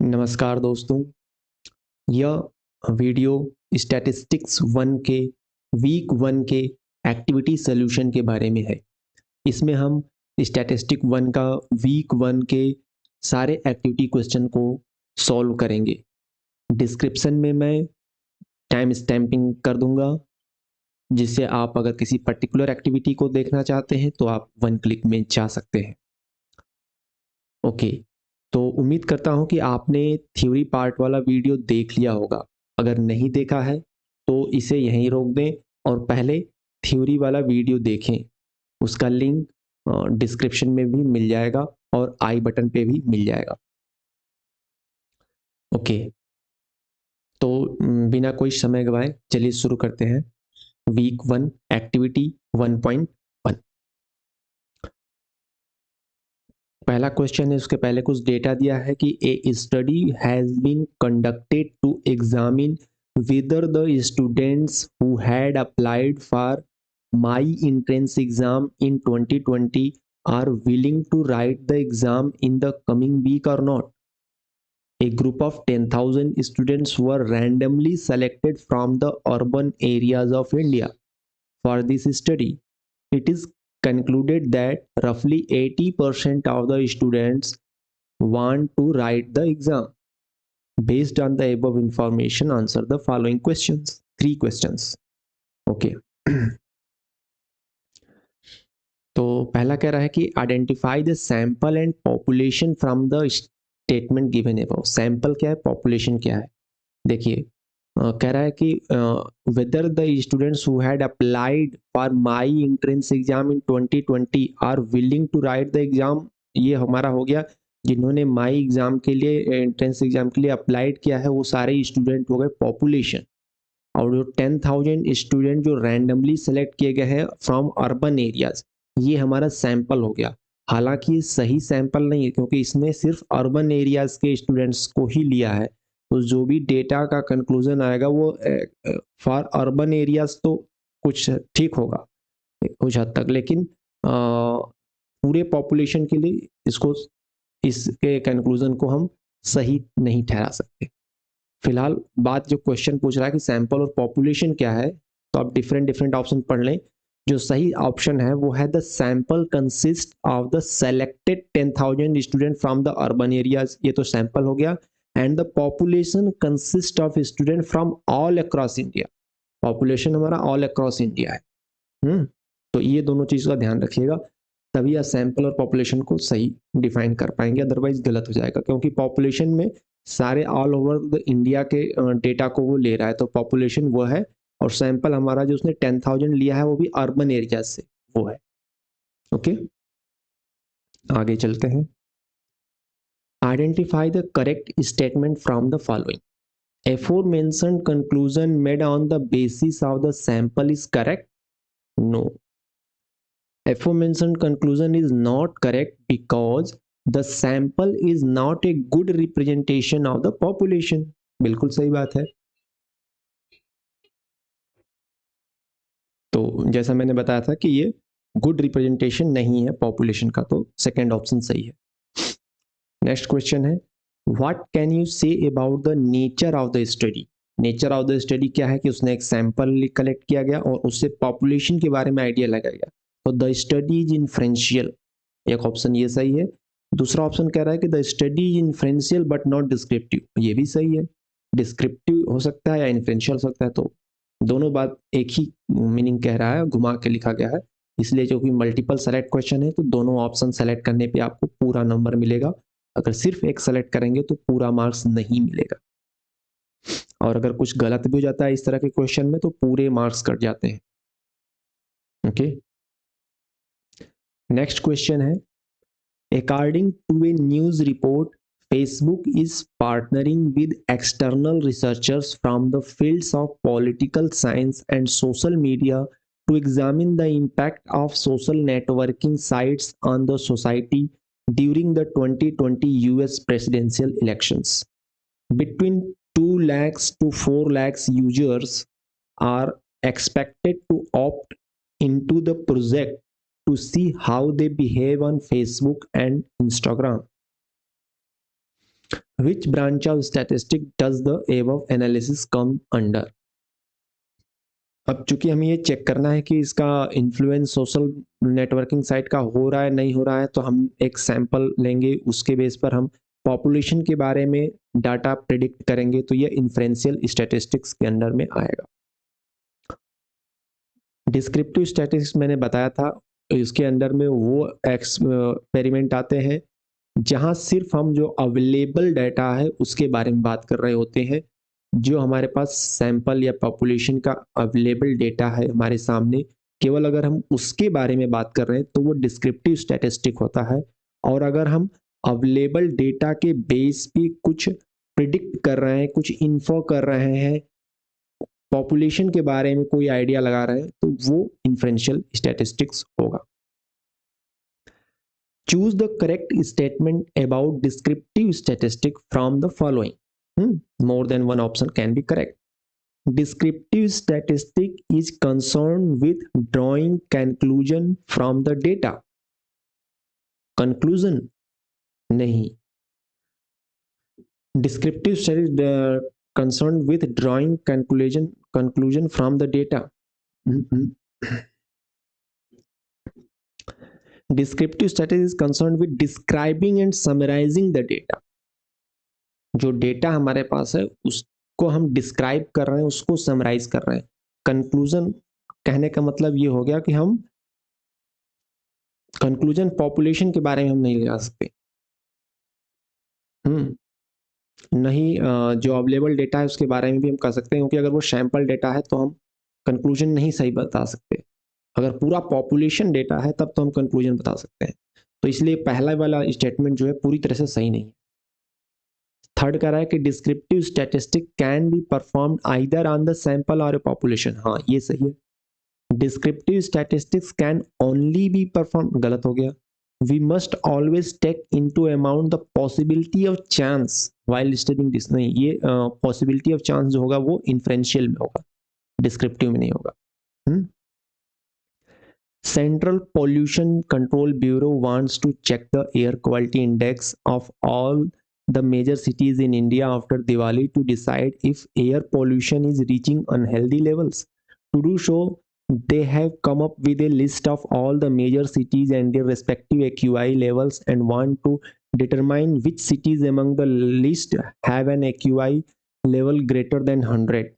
नमस्कार दोस्तों, यह वीडियो स्टैटिस्टिक्स 1 के वीक 1 के एक्टिविटी सॉल्यूशन के बारे में है। इसमें हम स्टैटिस्टिक 1 का वीक 1 के सारे एक्टिविटी क्वेश्चन को सॉल्व करेंगे। डिस्क्रिप्शन में मैं टाइम स्टैम्पिंग कर दूंगा, जिससे आप अगर किसी पर्टिकुलर एक्टिविटी को देखना चाहते हैं तो आप 1 क्लिक में जा सकते हैं। ओके, तो उम्मीद करता हूँ कि आपने थ्योरी पार्ट वाला वीडियो देख लिया होगा। अगर नहीं देखा है तो इसे यहीं रोक दें और पहले थ्योरी वाला वीडियो देखें। उसका लिंक डिस्क्रिप्शन में भी मिल जाएगा और आई बटन पे भी मिल जाएगा। ओके, तो बिना कोई समय गवाए चलिए शुरू करते हैं। Week 1 activity 1.1। पहला क्वेश्चन है, उसके पहले कुछ डेटा दिया है कि a study has been conducted to examine whether the students who had applied for my entrance exam in 2020 are willing to write the exam in the coming week or not. A group of 10,000 students were randomly selected from the urban areas of India for this study. It is concluded that roughly 80% of the students want to write the exam. Based on the above information, answer the following questions. 3 questions. Okay. तो पहला कह रहा है कि identify the sample and population from the statement given above. Sample क्या है, population क्या है? देखिए, कह रहा है कि whether the students who had applied for my entrance exam in 2020 are willing to write the exam. ये हमारा हो गया, जिन्होंने माई एग्जाम के लिए, एंट्रेंस एग्जाम के लिए अप्लाइड किया है वो सारे स्टूडेंट हो गए पॉपुलेशन। और जो 10,000 स्टूडेंट जो रैंडमली सेलेक्ट किए गए हैं फ्रॉम अर्बन एरियाज, ये हमारा सैंपल हो गया। हालांकि सही सैंपल नहीं है, क्योंकि इसने सिर्फ अर्बन एरियाज के स्टूडेंट्स को ही लिया है। तो जो भी डेटा का कंक्लूजन आएगा वो फॉर अर्बन एरियाज तो कुछ ठीक होगा कुछ हद तक, लेकिन पूरे पॉपुलेशन के लिए इसके कंक्लूजन को हम सही नहीं ठहरा सकते। फिलहाल बात जो क्वेश्चन पूछ रहा है कि सैंपल और पॉपुलेशन क्या है, तो आप डिफरेंट ऑप्शन पढ़ लें। जो सही ऑप्शन है वो है the sample consist of the selected 10,000 student from the urban areas. ये तो सैंपल हो गया। And the population consist of student from all across India. Population हमारा ऑल अक्रॉस इंडिया है। तो ये दोनों चीज का ध्यान रखिएगा, तभी आप सैंपल और पॉपुलेशन को सही डिफाइन कर पाएंगे, अदरवाइज गलत हो जाएगा। क्योंकि पॉपुलेशन में सारे ऑल ओवर द इंडिया के डेटा को वो ले रहा है, तो पॉपुलेशन वो है। और सैंपल हमारा जो उसने 10,000 लिया है वो भी अर्बन एरिया से वो है। ओके, आगे चलते हैं। Identify the correct statement from the following. aforementioned conclusion made on the basis of the sample is correct? No. Aforementioned conclusion is not correct because the sample is not a good representation of the population. बिल्कुल सही बात है। तो जैसा मैंने बताया था कि ये गुड रिप्रेजेंटेशन नहीं है पॉपुलेशन का, तो सेकंड ऑप्शन सही है। नेक्स्ट क्वेश्चन है, what can you say about the nature of the study. Nature of the study क्या है कि उसने एक सैंपल कलेक्ट किया गया और उससे पॉपुलेशन के बारे में आइडिया लगाया गया। तो द स्टडी इज इन्फ्रेंशियल, एक ऑप्शन ये सही है। दूसरा ऑप्शन कह रहा है कि the study is inferential but not descriptive, ये भी सही है। डिस्क्रिप्टिव हो सकता है या इन्फ्रेंशियल हो सकता है, तो दोनों बात एक ही मीनिंग कह रहा है, घुमा के लिखा गया है। इसलिए क्योंकि मल्टीपल सेलेक्ट क्वेश्चन है तो दोनों ऑप्शन सेलेक्ट करने पे आपको पूरा नंबर मिलेगा। अगर सिर्फ एक सेलेक्ट करेंगे तो पूरा मार्क्स नहीं मिलेगा, और अगर कुछ गलत भी हो जाता है इस तरह के क्वेश्चन में तो पूरे मार्क्स कट जाते हैं। ओके, नेक्स्ट क्वेश्चन है, according to a news report Facebook is partnering with external researchers from the fields of political science and social media to examine the impact of social networking sites on the society during the 2020 US presidential elections. Between 2 lakhs to 4 lakhs users are expected to opt into the project to see how they behave on Facebook and Instagram. Which branch of statistic does the above analysis come under? अब चूंकि हमें ये check करना है कि इसका influence social networking site का हो रहा है नहीं हो रहा है, तो हम एक सैंपल लेंगे, उसके बेस पर हम पॉपुलेशन के बारे में डाटा प्रिडिक्ट करेंगे, तो ये इन्फ्रेंशियल स्टैटिस्टिक्स के अंडर में आएगा। डिस्क्रिप्टिव स्टैटिस्टिक्स मैंने बताया था, इसके अंडर में वो एक्सपेरिमेंट आते हैं जहां सिर्फ हम जो अवेलेबल डाटा है उसके बारे में बात कर रहे होते हैं। जो हमारे पास सैंपल या पॉपुलेशन का अवेलेबल डेटा है हमारे सामने, केवल अगर हम उसके बारे में बात कर रहे हैं तो वो डिस्क्रिप्टिव स्टैटिस्टिक होता है। और अगर हम अवेलेबल डेटा के बेस पे कुछ प्रिडिक्ट कर रहे हैं, कुछ इन्फो कर रहे हैं, पॉपुलेशन के बारे में कोई आइडिया लगा रहे हैं, तो वो इन्फ्रेंशियल स्टैटिस्टिक्स होगा। Choose the correct statement about descriptive statistic from the following. More than one option can be correct. Descriptive statistic is concerned with drawing conclusion from the data. Conclusion नहीं. Descriptive statistic concerned with drawing conclusion from the data. Descriptive statistic is concerned with describing and summarizing the data. जो data हमारे पास है उसको हम describe कर रहे हैं, उसको समराइज कर रहे हैं। कंक्लूजन कहने का मतलब ये हो गया कि हम कंक्लूजन पॉपुलेशन के बारे में हम नहीं लगा सकते। नहीं, जो अवेलेबल डेटा है उसके बारे में भी हम कर सकते हैं, क्योंकि अगर वो सैंपल डेटा है तो हम कंक्लूजन नहीं सही बता सकते। अगर पूरा पॉपुलेशन डेटा है तब तो हम कंक्लूजन बता सकते हैं। तो इसलिए पहला वाला स्टेटमेंट जो है पूरी तरह से सही नहीं है। थर्ड कह रहा है कि descriptive statistic can be perform either on the sample और पॉपुलेशन। हाँ, ये सही है। Descriptive statistics can only be perform, गलत हो गया। We must always take into amount the possibility of chance while studying this. नहीं, ये पॉसिबिलिटी ऑफ चांस जो होगा वो इन्फ्रेंशियल में होगा, डिस्क्रिप्टिव में नहीं होगा। Central Pollution Control Bureau wants to check the air quality index of all the major cities in India after Diwali to decide if air pollution is reaching unhealthy levels. To do so, they have come up with a list of all the major cities and their respective AQI levels and want to determine which cities among the list have an AQI level greater than 100.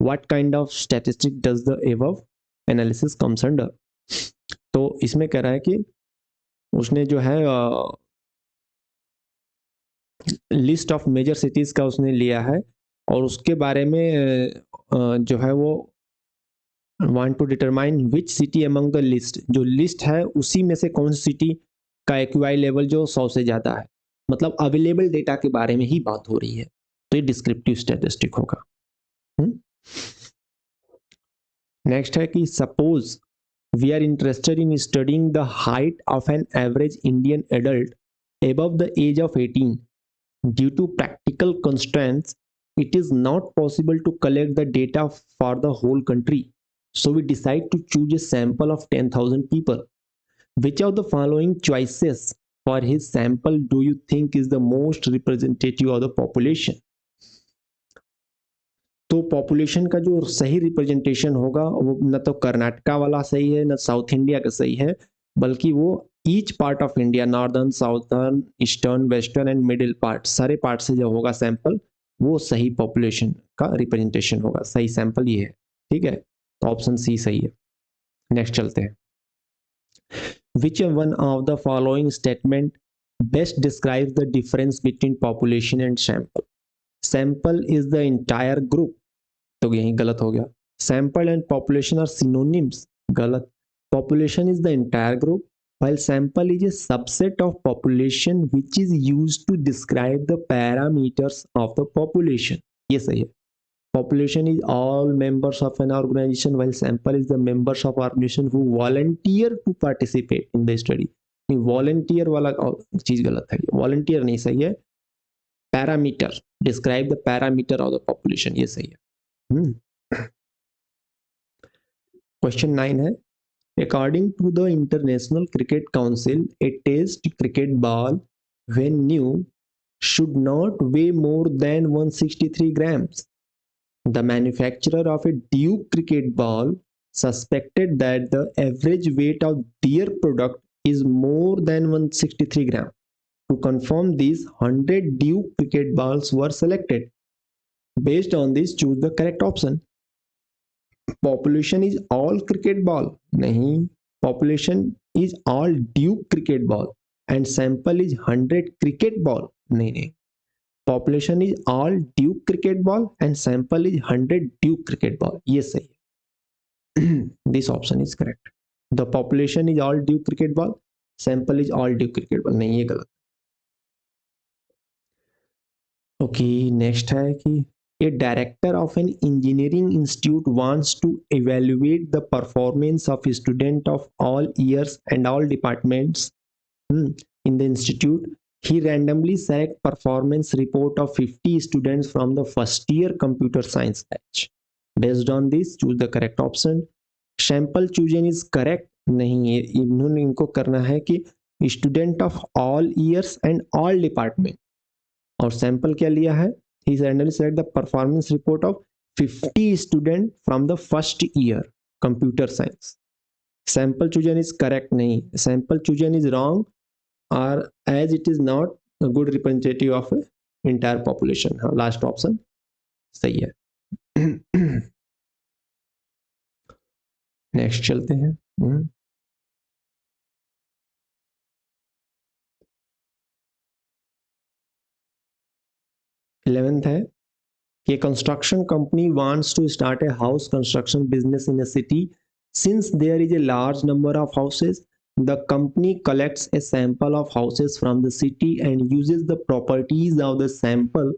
What kind of statistic does the above analysis comes under? तो इसमें कह रहा है कि उसने जो है list of major cities का उसने लिया है और उसके बारे में जो है वो want to determine which city among the list, जो लिस्ट है उसी में से कौन सी सिटी का एक्यूआई लेवल जो 100 से ज़्यादा है। मतलब अवेलेबल डेटा के बारे में ही बात हो रही है, तो ये डिस्क्रिप्टिव स्टैटिस्टिक होगा। नेक्स्ट है कि suppose we are interested in studying the height of an average Indian adult above the age of 18. Due to practical constraints, it is not possible to collect the data for the whole country. So we decide to choose a sample of 10,000 people. Which of the following choices for his sample do you think is the most representative of the population? तो population का जो सही representation होगा वो न तो कर्नाटका वाला सही है, न साउथ इंडिया का सही है, बल्कि वो each part of India, northern, southern, eastern, western and middle part, सारे पार्ट से जो होगा सैंपल वो सही पॉपुलेशन का रिप्रेजेंटेशन होगा। सही सैंपल ये है, ठीक है, तो ऑप्शन सी सही है। नेक्स्ट चलते हैं। Which one of the following statement best describes the difference between population and sample? Sample is the entire group, तो यही गलत हो गया। Sample and population are synonyms, गलत। Population is the entire group while sample is a subset of population which is used to describe the parameters of the population, ये सही है। Population is all members of an organization while sample is the members of organization who volunteer to participate in the study। volunteer वाला चीज गलत है, volunteer नहीं सही है। Parameter, describe the parameter of the population, ये सही है। क्वेश्चन 9 है, according to the International Cricket Council, a test cricket ball when new should not weigh more than 163 grams. The manufacturer of a Duke cricket ball suspected that the average weight of their product is more than 163 grams. To confirm this, 100 Duke cricket balls were selected. Based on this, choose the correct option. Population is all cricket ball. नहीं. Population is all Duke cricket ball and sample is 100 cricket ball. नहीं. Population is all Duke cricket ball and sample is 100 Duke cricket ball. ये सही है. This option is correct. The population is all Duke cricket ball, sample is all Duke cricket ball. नहीं, ये गलत. Okay, next है कि a director of an engineering institute wants to evaluate the performance of a student of all years and all departments in the institute. He randomly select performance report of 50 students from the first year computer science batch. Based on this, choose the correct option. Sample chosen is correct. नहीं, इन्होंने इनको करना है कि student of all years and all department. और sample क्या लिया है? He randomly select the performance report of 50 students from the first year computer science. Sample chosen is correct. नहीं, sample chosen is wrong, or as it is not a good representative of a entire population. हाँ, last option सही है. Next चलते हैं. 11th है कि construction company wants to start a house construction business in a city. Since there is a large number of houses, the company collects a sample of houses from the city and uses the properties of the sample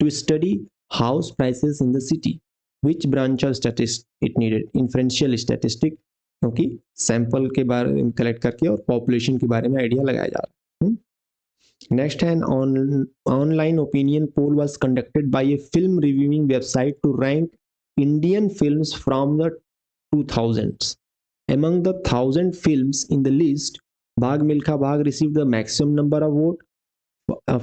to study house prices in the city. Which branch of statistics it needed? Inferential statistic, क्योंकि sample के बारे में collect करके और population के बारे में idea लगाया जा रहा है. Next, an online opinion poll was conducted by a film reviewing website to rank Indian films from the 2000s. Among the 1,000 films in the list, Bhag Milkha Bhag received the maximum number of votes,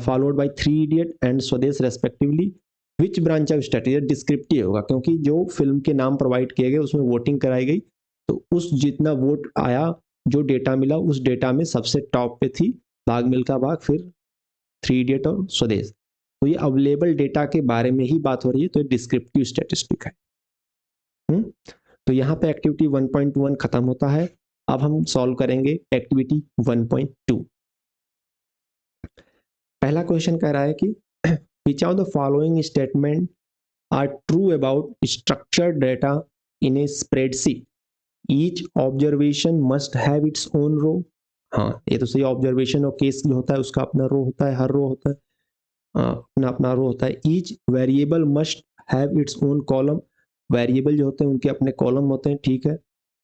followed by Three Idiot and Swades respectively. Which branch of statistics? Descriptive होगा, क्योंकि जो film के नाम provide किए गए उसमें voting कराई गई, तो उस जितना वोट आया, जो डेटा मिला, उस डेटा में सबसे टॉप पे थी भाग मिल्खा भाग, फिर थ्री इडियट और स्वदेश. तो ये अवेलेबल डेटा के बारे में ही बात हो रही है, तो ये डिस्क्रिप्टिव स्टैटिस्टिक है. तो यहाँ पे एक्टिविटी 1.1 खत्म होता है. अब हम सॉल्व करेंगे एक्टिविटी 1.2. पहला क्वेश्चन कह रहा है कि which of the following statement are true about structured data in a spreadsheet? Each observation must have its own row. हाँ, ये तो सही. ऑब्जर्वेशन और केस जो होता है उसका अपना रो होता है, हर रो होता है अपना अपना रो होता है. Each variable must have its own column. Variable जो होते हैं उनके अपने कॉलम होते हैं, ठीक है.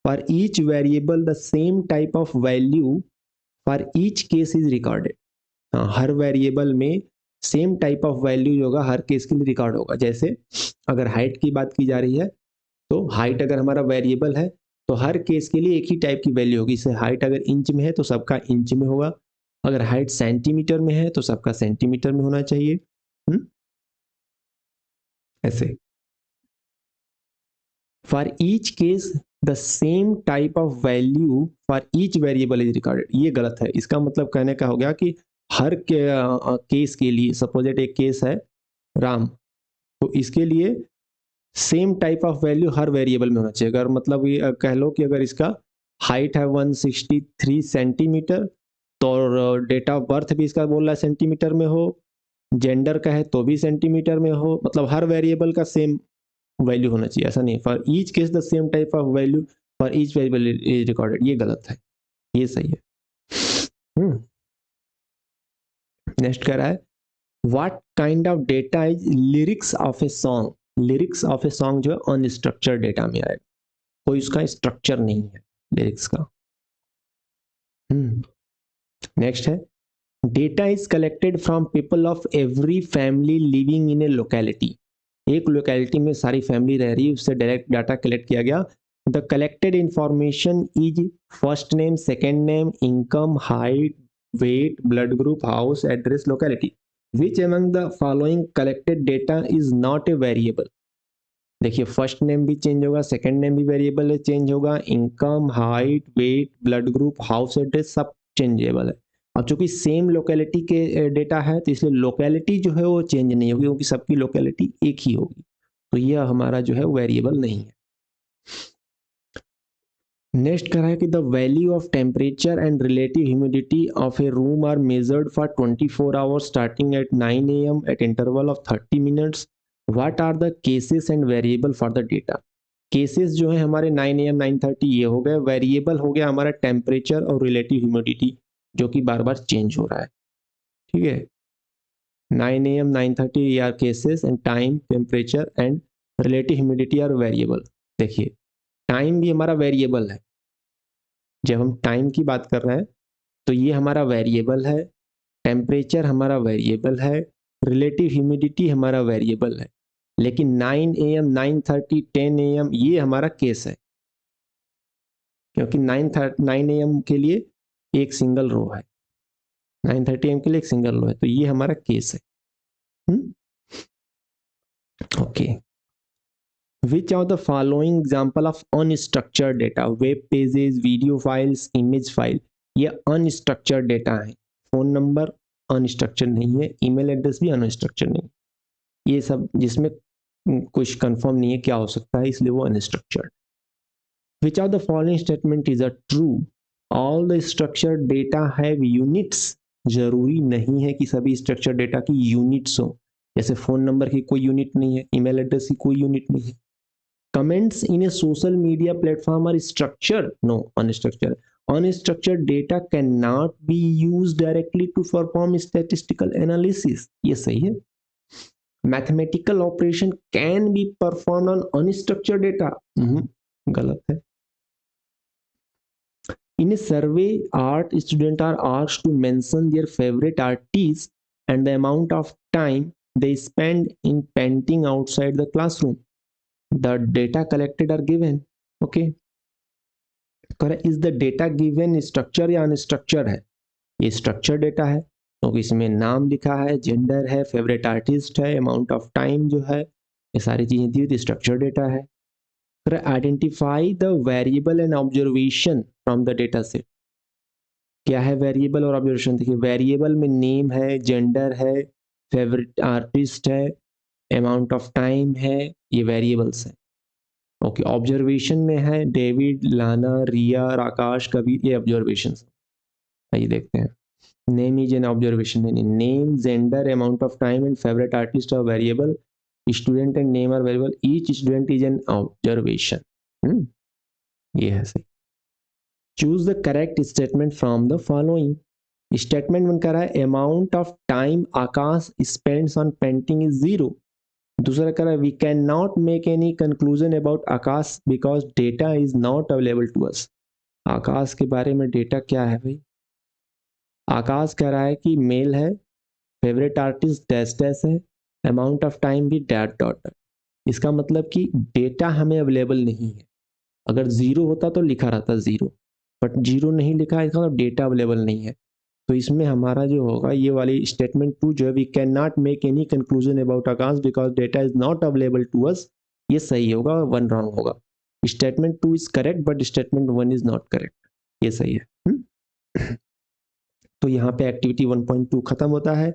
For each variable the same type of value for each case is recorded. हाँ, हर वेरिएबल में सेम टाइप ऑफ वैल्यू होगा, हर केस के लिए रिकॉर्ड होगा. जैसे अगर हाइट की बात की जा रही है, तो हाइट अगर हमारा वेरिएबल है तो हर केस के लिए एक ही टाइप की वैल्यू होगी. जैसे हाइट अगर इंच में है तो सबका इंच में होगा, अगर हाइट सेंटीमीटर में है तो सबका सेंटीमीटर में होना चाहिए. ऐसे for each case the same type of value for each variable is recorded. ये गलत है. इसका मतलब कहने का हो गया कि हर केस के लिए, सपोजेट एक केस है राम, तो इसके लिए same type of value her variable में होना चाहिए. अगर मतलब ये कह लो कि अगर इसका हाइट है 163 सेंटीमीटर, तो डेट ऑफ बर्थ भी इसका बोल रहा है सेंटीमीटर में हो, जेंडर का है तो भी सेंटीमीटर में हो, मतलब हर वेरिएबल का सेम वैल्यू होना चाहिए. ऐसा नहीं, for each case the same type of value for each variable is recorded. ये गलत है, ये सही है. नेक्स्ट कह रहा है what kind of data is lyrics of a song. Lyrics of a song जो है अनस्ट्रक्चर्ड डेटा में आएगा, कोई उसका स्ट्रक्चर नहीं है लिरिक्स का. नेक्स्ट है data is collected from people of every family living in A locality. एक लोकेलिटी में सारी फैमिली रह रही है, उससे डायरेक्ट डाटा कलेक्ट किया गया. The collected information is first name, second name, income, height, weight, blood group, house address, locality. Which among the following collected data is not a variable. देखिए first name भी change होगा, second name भी variable है, change होगा, income, height, weight, blood group, house address सब changeable है। अब चूंकि सेम लोकेलिटी के डेटा है तो इसलिए लोकेलिटी जो है वो चेंज नहीं होगी क्योंकि सबकी लोकेलिटी एक ही होगी, तो यह हमारा जो है वेरिएबल नहीं है। नेक्स्ट करा है कि the value of temperature and relative humidity of a room are measured for 24 hours starting at 9 AM at interval of 30 minutes. What are the cases and variable for the data. Cases जो है हमारे 9 AM 9:30 ये हो गए, variable हो गया हमारा temperature और रिलेटिव ह्यूमिडिटी जो कि बार बार चेंज हो रहा है। ठीक है, 9 AM 9:30 ये are cases and time, temperature and relative humidity are variable. देखिए टाइम भी हमारा वेरिएबल है, जब हम टाइम की बात कर रहे हैं तो ये हमारा वेरिएबल है, टेम्परेचर हमारा वेरिएबल है, रिलेटिव ह्यूमिडिटी हमारा वेरिएबल है, लेकिन 9 AM 9:30 10 AM ये हमारा केस है क्योंकि 9 AM के लिए एक सिंगल रो है, 9:30 AM के लिए एक सिंगल रो है, तो ये हमारा केस है। Okay, which of the following example of unstructured data, web pages, video files, image file, ये unstructured data है। फोन नंबर अनस्ट्रक्चर्ड नहीं है, ईमेल एड्रेस भी अनस्ट्रक्चर्ड नहीं, ये सब जिसमें कुछ कंफर्म नहीं है क्या हो सकता है, इसलिए वो unstructured. which of the following statement is a true, all the structured data have units, जरूरी नहीं है कि सभी स्ट्रक्चर्ड डेटा की यूनिट्स हो, जैसे फोन नंबर की कोई यूनिट नहीं है, ईमेल एड्रेस की कोई यूनिट नहीं है। Comments in a social media platform are structured? No, unstructured. Unstructured data cannot be used directly to perform statistical analysis. ये सही है। Mathematical operation can be performed on unstructured data. गलत है। In a survey, art students are asked to mention their favorite artist and the amount of time they spend in painting outside the classroom. The data collected are given. Okay, करें is the data given structure या unstructured है, ये structure data है क्योंकि तो इसमें नाम लिखा है, जेंडर है, फेवरेट आर्टिस्ट है, अमाउंट ऑफ टाइम जो है, ये सारी चीजें दी हुई स्ट्रक्चर डेटा है। Identify the variable and observation from the data set. क्या है वेरिएबल और ऑब्जर्वेशन, देखिए वेरिएबल में नेम है, जेंडर है, फेवरेट आर्टिस्ट है, अमाउंट ऑफ टाइम है, ये वेरिएबल्स है। ओके, ऑब्जर्वेशन में है डेविड, लाना, रिया, आकाश, कबीर, ये ऑब्जर्वेशन। आइए देखते हैं। Name is an observation, name, gender, amount of time and favourite artist are variable, student and name are variable, each student is an observation. ये है सही। Choose the correct statement from the following. Statement one कह रहा है amount of time Akash spends on painting is 0। दूसरा कह रहा है we can not make any conclusion about Akash because data is not available to अस। आकाश के बारे में डेटा क्या है भाई, आकाश कह रहा है कि मेल है, फेवरेट आर्टिस्ट डैश डैश है, अमाउंट ऑफ टाइम भी डैट डॉट। इसका मतलब कि डेटा हमें अवेलेबल नहीं है, अगर 0 होता तो लिखा रहता 0, बट 0 नहीं लिखा है, इसका मतलब डेटा अवेलेबल नहीं है। तो इसमें हमारा जो होगा ये वाली स्टेटमेंट 2 जो है we can not make any conclusion about Akash because data is not available to us, ये सही होगा, 1 रॉन्ग होगा। Statement 2 is correct but statement 1 is not correct, ये सही है। तो यहाँ पे एक्टिविटी 1.2 खत्म होता है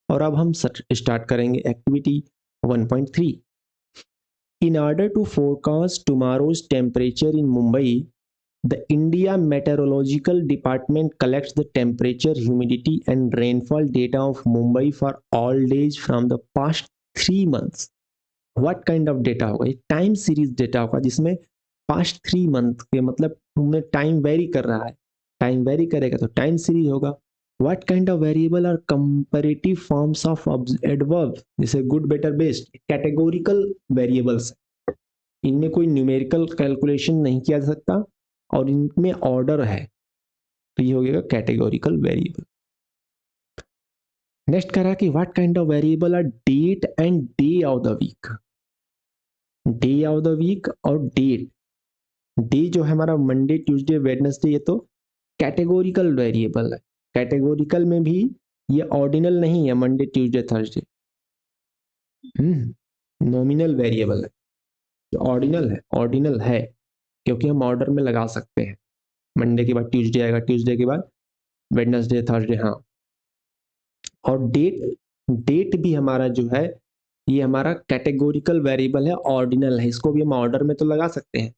और अब हम स्टार्ट करेंगे activity 1.3। In order to forecast tomorrow's temperature in Mumbai, the India Meteorological Department collects the temperature, humidity and rainfall data of Mumbai for all days from the past 3 months. What kind of data होगा, ये time series data होगा जिसमें past 3 month के मतलब उनमें time very कर रहा है, टाइम वेरी करेगा तो टाइम सीरीज होगा। What kind of variable are comparative forms of adverb, जैसे good, better, best, categorical variables, इनमें कोई न्यूमेरिकल कैलकुलेशन नहीं किया जा सकता और इनमें ऑर्डर है, तो ये हो गया कैटेगोरिकल वेरिएबल। नेक्स्ट कह रहा है कि what kind of variable are date and day of the week. Day of the week और डेट, डे जो है हमारा मंडे, ट्यूसडे, वेडनेसडे, ये तो कैटेगोरिकल वेरिएबल है। कैटेगोरिकल में भी ये ऑर्डिनल नहीं है, Monday Tuesday Thursday, nominal variable है। जो ऑर्डिनल है क्योंकि हम ऑर्डर में लगा सकते हैं, मंडे के बाद ट्यूसडे आएगा, ट्यूसडे के बाद वेडनेसडे थर्सडे, हाँ। और डेट भी हमारा जो है ये हमारा कैटेगोरिकल वेरिएबल है, ऑर्डिनल है, इसको भी हम ऑर्डर में तो लगा सकते हैं,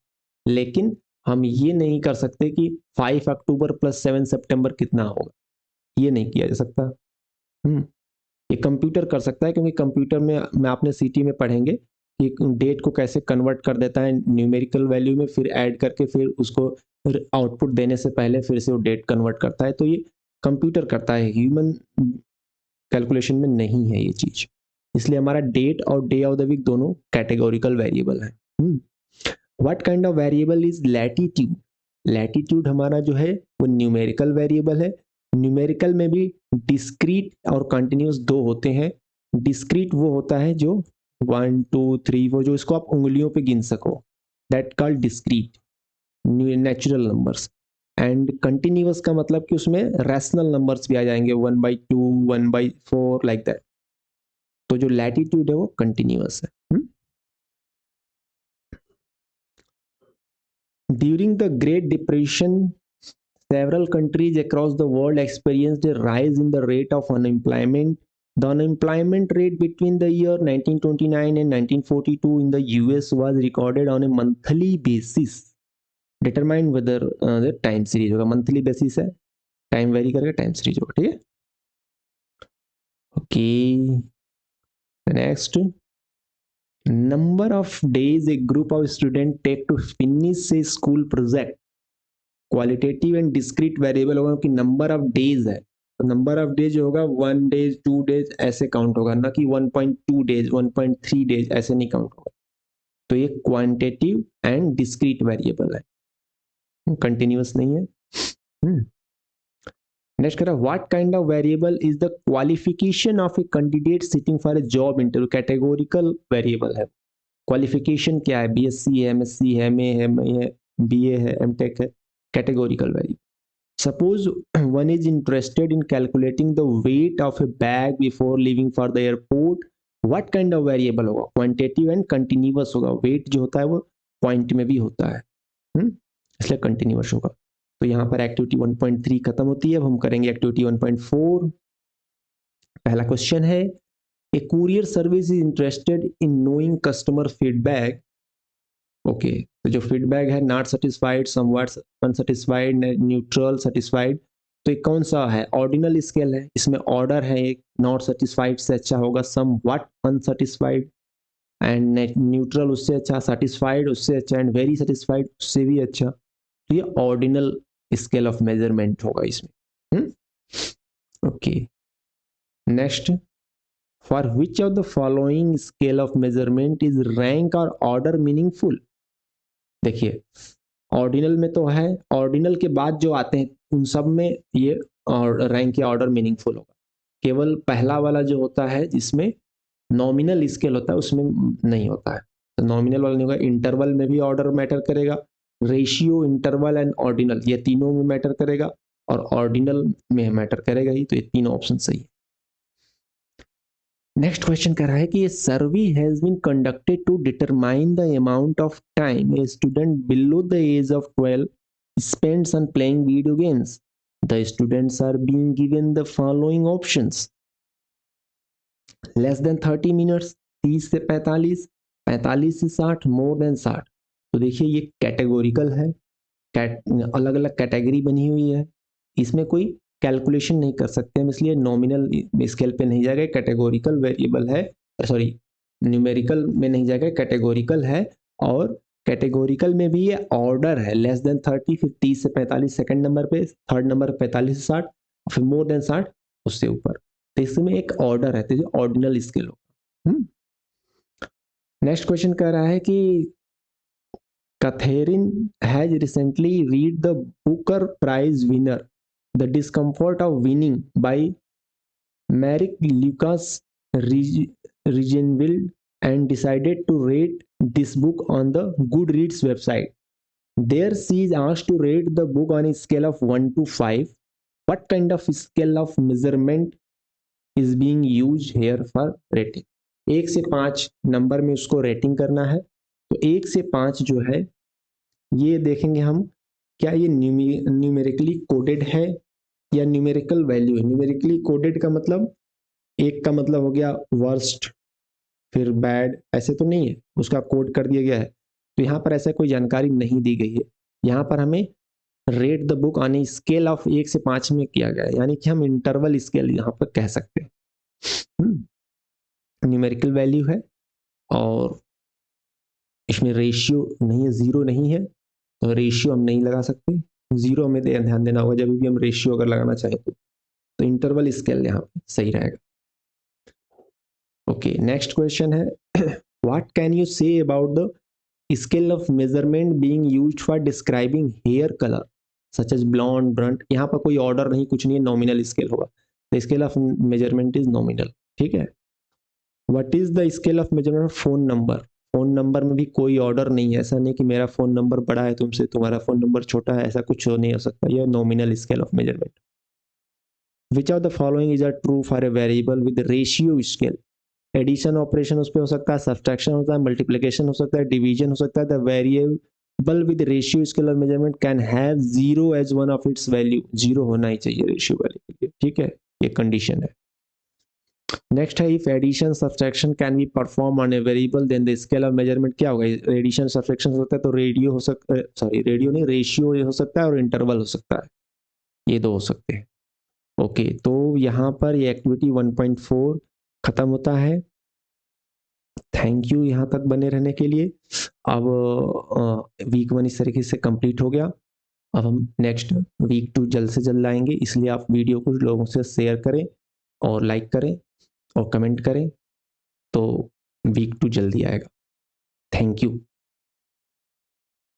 लेकिन हम ये नहीं कर सकते कि 5 अक्टूबर प्लस 7 सितंबर कितना होगा, ये नहीं किया जा सकता। ये कंप्यूटर कर सकता है, क्योंकि कंप्यूटर में आपने सीटी में पढ़ेंगे कि डेट को कैसे कन्वर्ट कर देता है न्यूमेरिकल वैल्यू में, फिर ऐड करके फिर उसको आउटपुट देने से पहले फिर से वो डेट कन्वर्ट करता है, तो ये कंप्यूटर करता है, ह्यूमन कैलकुलेशन में नहीं है ये चीज। इसलिए हमारा डेट और डे ऑफ द वीक दोनों कैटेगोरिकल वेरिएबल है। What kind of variable is latitude? Latitude हमारा जो है वो न्यूमेरिकल वेरिएबल है। न्यूमेरिकल में भी डिस्क्रीट और कंटिन्यूस दो होते हैं। डिस्क्रीट वो होता है जो 1 2 3 वो जो इसको आप उंगलियों पे गिन सको, that called discrete natural numbers. And continuous का मतलब कि उसमें रैशनल नंबर्स भी आ जाएंगे, 1/2 1/4 लाइक दैट। तो जो लैटिट्यूड है वो कंटिन्यूस है। During the great depression several countries across the world experienced a rise in the rate of unemployment. The unemployment rate between the year 1929 and 1942 in the US was recorded on a monthly basis. Determined whether the time series होगा, monthly basis है, time vary करेगा, time series होगा, ठीक है। Okay, next, number of days a group of students take to finish a school project. Qualitative and discrete variable होगा कि number of days है, तो नंबर ऑफ डेज होगा 1 डेज 2 डेज ऐसे काउंट होगा, ना कि 1.2 डेज 1.3 डेज ऐसे नहीं काउंट होगा। तो ये क्वांटिटेटिव एंड डिस्क्रीट वेरिएबल है, कंटिन्यूअस नहीं है। नेक्स्ट कह रहा है what kind of variable is the qualification of a candidate sitting for a job interview? Categorical variable है। क्वालिफिकेशन क्या है? बीएससी है, एमएससी है, एमए है, बीए है, एमटेक है, categorical variable. Suppose one is interested in calculating the weight of a bag before leaving for the airport. What kind of variable होगा? Quantitative and continuous होगा। weight जो होता है वो पॉइंट में भी होता है, इसलिए continuous होगा। तो यहाँ पर एक्टिविटी 1.3 खत्म होती है, अब हम करेंगे एक्टिविटी 1.4। पहला क्वेश्चन है a courier service is interested in knowing customer feedback. Okay, तो जो फीडबैक है not satisfied, somewhat unsatisfied, neutral, satisfied, तो ये कौन सा है? ऑर्डिनल स्केल है, इसमें ऑर्डर है एक, नॉट सेटिस्फाइड से अच्छा होगा समवॉट अनसेटिस्फाइड, एंड न्यूट्रल उससे अच्छा, सेटिस्फाइड उससे अच्छा, एंड वेरी सेटिस्फाइड उससे भी अच्छा। तो ये ऑर्डिनल स्केल ऑफ मेजरमेंट होगा इसमें। Okay, next, for which of the following scale of measurement is rank और ऑर्डर मीनिंगफुल? देखिए, ऑर्डिनल में तो है, ऑर्डिनल के बाद जो आते हैं उन सब में ये रैंक या ऑर्डर मीनिंगफुल होगा। केवल पहला वाला जो होता है जिसमें नॉमिनल स्केल होता है उसमें नहीं होता है, तो नॉमिनल वाला नहीं होगा। इंटरवल में भी ऑर्डर मैटर करेगा, रेशियो, इंटरवल एंड ऑर्डिनल, ये तीनों में मैटर करेगा, और ऑर्डिनल में मैटर करेगा ही, तो ये तीनों ऑप्शन सही है। नेक्स्ट क्वेश्चन कह रहा है कि survey has been conducted to determine the amount of time a student below the age of 12 spends on playing video games. The students are being given the following options: less than 30 minutes 30 से 45, 45 से 60, more than 60। तो देखिए ये categorical है, अलग अलग category बनी हुई है, इसमें कोई कैलकुलेशन नहीं कर सकते हम, इसलिए नॉमिनल स्केल पे नहीं जाएगा, कैटेगोरिकल वेरिएबल है, सॉरी न्यूमेरिकल में नहीं जाएगा, कैटेगोरिकल है। और कैटेगोरिकल में भी ये ऑर्डर है, लेस देन 30, फिर 30 से 45 सेकंड नंबर पे, थर्ड नंबर 45 से 60, फिर मोर देन 60 उससे ऊपर, तो इसमें एक ऑर्डर है, तो ऑर्डिनल स्केल होगा। नेक्स्ट क्वेश्चन कह रहा है कि Catherine has recently read the Booker Prize winner, The Discomfort of Winning by Merrick Lucas Regenville, and decided to rate this book on the Goodreads website. There she is asked to rate the book on a scale of 1 to 5. What kind of scale of measurement is being use here for rating. 1 से 5 number में उसको rating करना है, तो 1 से 5 जो है ये देखेंगे हम, क्या ये न्यूमेरिकली कोडेड है या न्यूमेरिकल वैल्यू है। न्यूमेरिकली कोडेड का मतलब, एक का मतलब हो गया वर्स्ट, फिर बैड, ऐसे तो नहीं है, उसका कोड कर दिया गया है। तो यहाँ पर ऐसा कोई जानकारी नहीं दी गई है। यहाँ पर हमें rate the book on a scale of 1 से 5 में किया गया है, यानी कि हम इंटरवल स्केल यहाँ पर कह सकते हैं। न्यूमेरिकल वैल्यू है और इसमें रेशियो नहीं है, जीरो नहीं है, तो रेशियो हम नहीं लगा सकते। जीरो हमें ध्यान देना होगा जब भी हम रेशियो अगर लगाना चाहें तो इंटरवल स्केल यहाँ पे सही रहेगा। ओके, नेक्स्ट क्वेश्चन है what can you say about the scale of measurement being used for describing hair color such as blonde, brunt। यहाँ पर कोई ऑर्डर नहीं, कुछ नहीं है, नॉमिनल स्केल होगा। The scale of measurement is nominal, ठीक है। What is the scale of measurement of phone number. Phone number में भी कोई ऑर्डर नहीं है, ऐसा नहीं कि मेरा फोन नंबर बड़ा है तुमसे, तुम्हारा फोन नंबर छोटा है, ऐसा कुछ नहीं हो सकता। यह nominal scale of measurement. Which of the following is a true for a variable with ratio scale. Addition operation उस पर हो सकता है, सब्सट्रैक्शन होता है, मल्टीप्लिकेशन हो सकता है, डिवीजन हो सकता है। The variable with ratio scale of measurement can have zero as one of its value. Zero होना ही चाहिए रेशियो वैल्यू के लिए, ठीक है, ये कंडीशन है। नेक्स्ट है if addition subtraction can be perform on a variable then the scale of measurement क्या होगा। एडिशन सब्सट्रैक्शन हो सकता है तो रेडियो हो सकता है, सॉरी रेडियो नहीं, रेशियो हो सकता है और इंटरवल हो सकता है, ये दो हो सकते हैं। ओके, तो यहाँ पर ये एक्टिविटी 1.4 खत्म होता है। थैंक यू यहाँ तक बने रहने के लिए। अब वीक 1 इस तरीके से कंप्लीट हो गया। अब हम नेक्स्ट वीक 2 जल्द से जल्द आएंगे, इसलिए आप वीडियो को लोगों से शेयर करें और लाइक करें और कमेंट करें, तो वीक 2 जल्दी आएगा। Thank you.